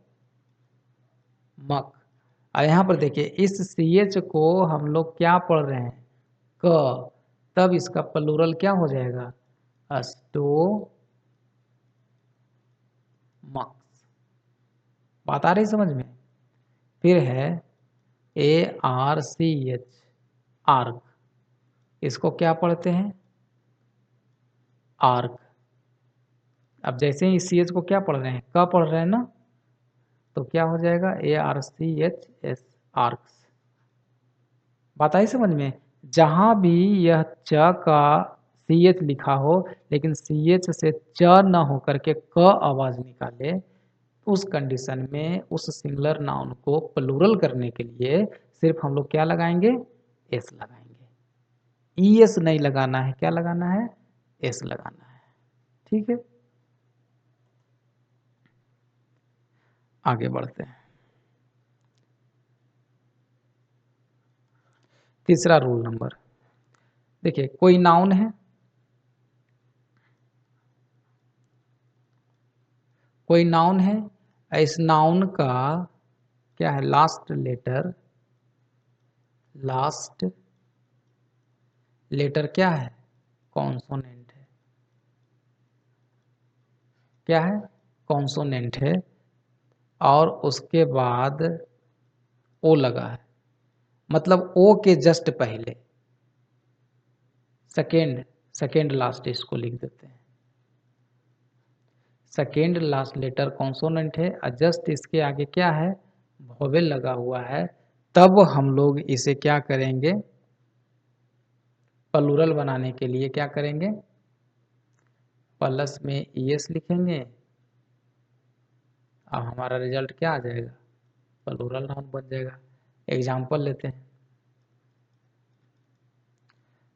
S1: और यहाँ पर देखिए इस सी एच को हम लोग क्या पढ़ रहे हैं क, तब इसका प्लूरल क्या हो जाएगा अस्टोमक्स। बात आ रही समझ में। फिर है ARCH, आर्क, इसको क्या पढ़ते हैं आर्क। अब जैसे ही सी एच को क्या पढ़ रहे हैं क पढ़ रहे हैं ना, तो क्या हो जाएगा ARCHS, आर्क्स। बात आई समझ में। जहां भी यह च का सी एच लिखा हो लेकिन सी एच से च न होकर के क आवाज निकाले, उस कंडीशन में उस सिंगुलर नाउन को प्लूरल करने के लिए सिर्फ हम लोग क्या लगाएंगे एस लगाएंगे, ई एस नहीं लगाना है, क्या लगाना है एस लगाना है। ठीक है, आगे बढ़ते हैं। तीसरा रूल नंबर, देखिए कोई नाउन है, कोई नाउन है, इस नाउन का क्या है लास्ट लेटर, लास्ट लेटर क्या है कॉन्सोनेंट है, क्या है कॉन्सोनेंट है, और उसके बाद ओ लगा है, मतलब ओ के जस्ट पहले सेकेंड, सेकेंड लास्ट इसको लिख देते हैं, सेकेंड लास्ट लेटर कॉन्सोनेंट है और जस्ट इसके आगे क्या है वोवेल लगा हुआ है, तब हम लोग इसे क्या करेंगे प्लूरल बनाने के लिए क्या करेंगे प्लस में ES लिखेंगे और हमारा रिजल्ट क्या आ जाएगा प्लूरल नाउन बन जाएगा। एग्जाम्पल लेते हैं,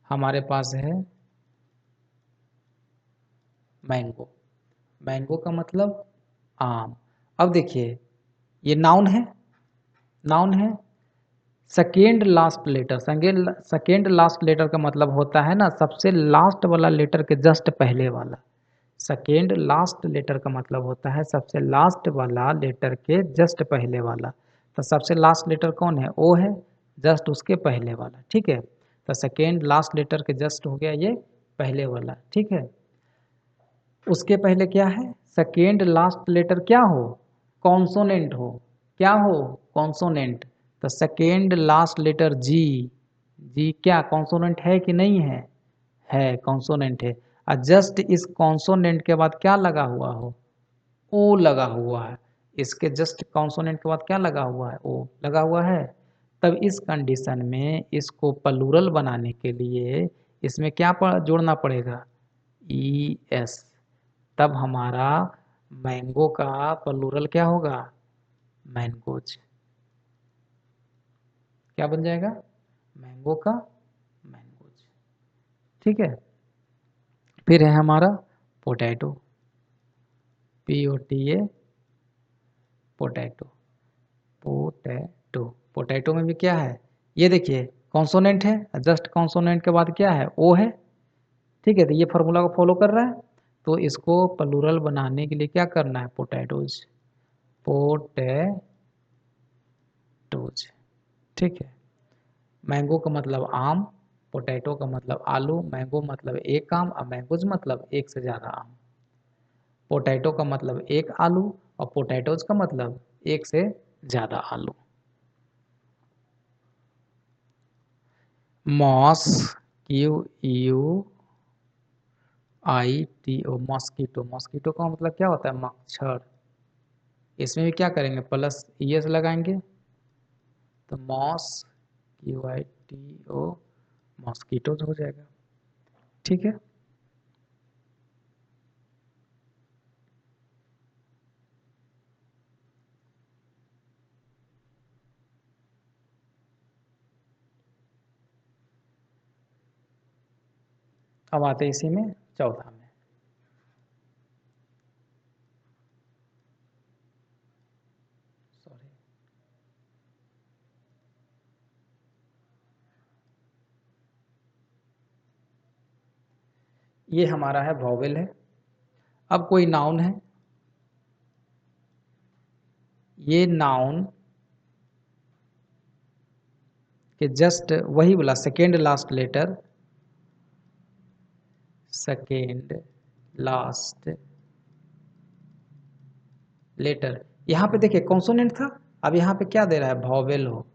S1: हमारे पास है मैंगो। मैंगो का मतलब आम। अब देखिए ये नाउन है, नाउन है। Second last letter, second last letter का मतलब होता है ना सबसे लास्ट वाला लेटर के जस्ट पहले वाला। सेकेंड लास्ट लेटर का मतलब होता है सबसे लास्ट वाला लेटर के जस्ट पहले वाला। तो सबसे लास्ट लेटर कौन है? ओ है, जस्ट उसके पहले वाला। ठीक है, तो सेकेंड लास्ट लेटर के जस्ट हो गया ये पहले वाला। ठीक है, उसके पहले क्या है? सेकेंड लास्ट लेटर क्या हो? कॉन्सोनेंट हो। क्या हो? कॉन्सोनेंट। तो सेकेंड लास्ट लेटर जी, जी क्या कॉन्सोनेंट है कि नहीं है? है, कॉन्सोनेंट है। और जस्ट इस कॉन्सोनेंट के बाद क्या लगा हुआ हो? ओ लगा हुआ है। इसके जस्ट कॉन्सोनेंट के बाद क्या लगा हुआ है? ओ लगा हुआ है। तब इस कंडीशन में इसको प्लूरल बनाने के लिए इसमें क्या जोड़ना पड़ेगा? E S. तब हमारा मैंगो का प्लूरल क्या होगा? मैंगोज। क्या बन जाएगा? मैंगो का मैंगोज। ठीक है, फिर है हमारा potato, P O T A, potato. Potato, potato में भी क्या है? ये देखिए कॉन्सोनेंट है, जस्ट कॉन्सोनेंट के बाद क्या है? ओ है। ठीक है, तो ये फार्मूला को फॉलो कर रहा है। तो इसको प्लूरल बनाने के लिए क्या करना है? Potatoes, potatoes. ठीक है, मैंगो का मतलब आम, पोटैटो का मतलब आलू, मैंगो मतलब एक आम और मैंगोज मतलब एक से ज़्यादा आम। पोटैटो का मतलब एक आलू और पोटैटोज का मतलब एक से ज़्यादा आलू। Mos, Q U I T O, mosquito. Mosquito का मतलब क्या होता है? मच्छर। इसमें भी क्या करेंगे? प्लस ईएस लगाएंगे, तो mos, Q I T O, mosquitoes हो जाएगा। ठीक है, अब आते हैं इसी में चौथा में। सॉरी, ये हमारा है वॉवेल है। अब कोई नाउन है, ये नाउन के जस्ट वही बोला second last letter, second last letter. यहाँ पे देखिए कॉन्सोनेंट था, अब यहाँ पे क्या दे रहा है? वॉवेल हो।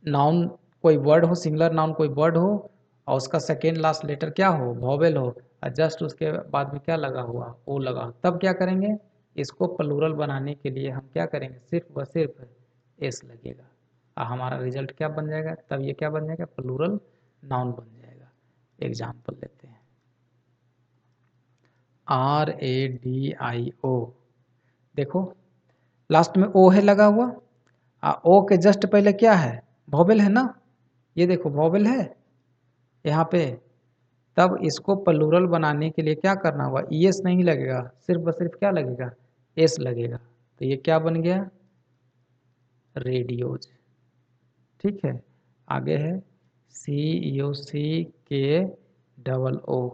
S1: नाउन कोई वर्ड हो, सिंगुलर नाउन कोई वर्ड हो और उसका सेकेंड लास्ट लेटर क्या हो? वॉवेल हो, और जस्ट उसके बाद में क्या लगा हुआ? ओ लगा। तब क्या करेंगे? इसको प्लूरल बनाने के लिए हम क्या करेंगे? सिर्फ व सिर्फ एस लगेगा और हमारा रिजल्ट क्या बन जाएगा? तब ये क्या बन जाएगा? प्लूरल नाउन बन जाएगा। एग्जाम्पल लेते हैं, R A D I O. देखो लास्ट में ओ है लगा हुआ, ओ के जस्ट पहले क्या है? वॉवेल है ना। ये देखो वॉवेल है यहाँ पे। तब इसको प्लूरल बनाने के लिए क्या करना होगा? ईएस नहीं लगेगा, सिर्फ बस सिर्फ क्या लगेगा? एस लगेगा। तो ये क्या बन गया? रेडियोज। ठीक है, आगे है सी यू सी के डबल ओ।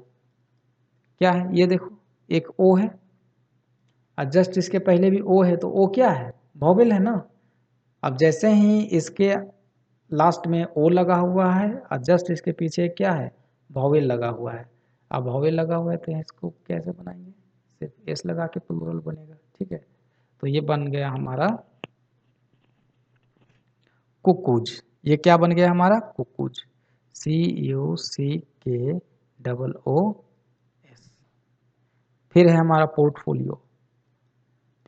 S1: क्या है? ये देखो एक ओ है और जस्ट इसके पहले भी ओ है, तो ओ क्या है? वॉवेल है ना। अब जैसे ही इसके लास्ट में ओ लगा हुआ है और जस्ट इसके पीछे क्या है? वॉवेल लगा हुआ है। अब वॉवेल लगा हुआ है तो इसको कैसे बनाएंगे? सिर्फ एस लगा के प्लूरल बनेगा। ठीक है, तो ये बन गया हमारा कुकूज। ये क्या बन गया हमारा? कुकूज, सी यू सी के डबल ओ एस। फिर है हमारा portfolio,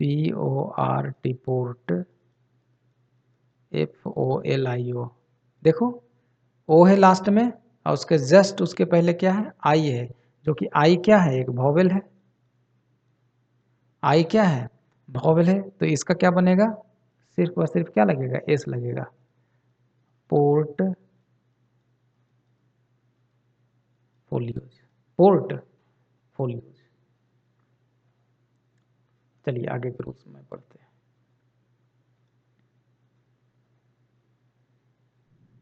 S1: P O R T, port, F O L I O. देखो ओ है लास्ट में और उसके जस्ट उसके पहले क्या है? आई है। जो कि आई क्या है, एक वॉवेल है। आई क्या है, वॉवेल है, तो इसका क्या बनेगा, सिर्फ और सिर्फ क्या लगेगा, एस लगेगा। Port folios, port folios. चलिए आगे के रूल्स में पढ़ते हैं।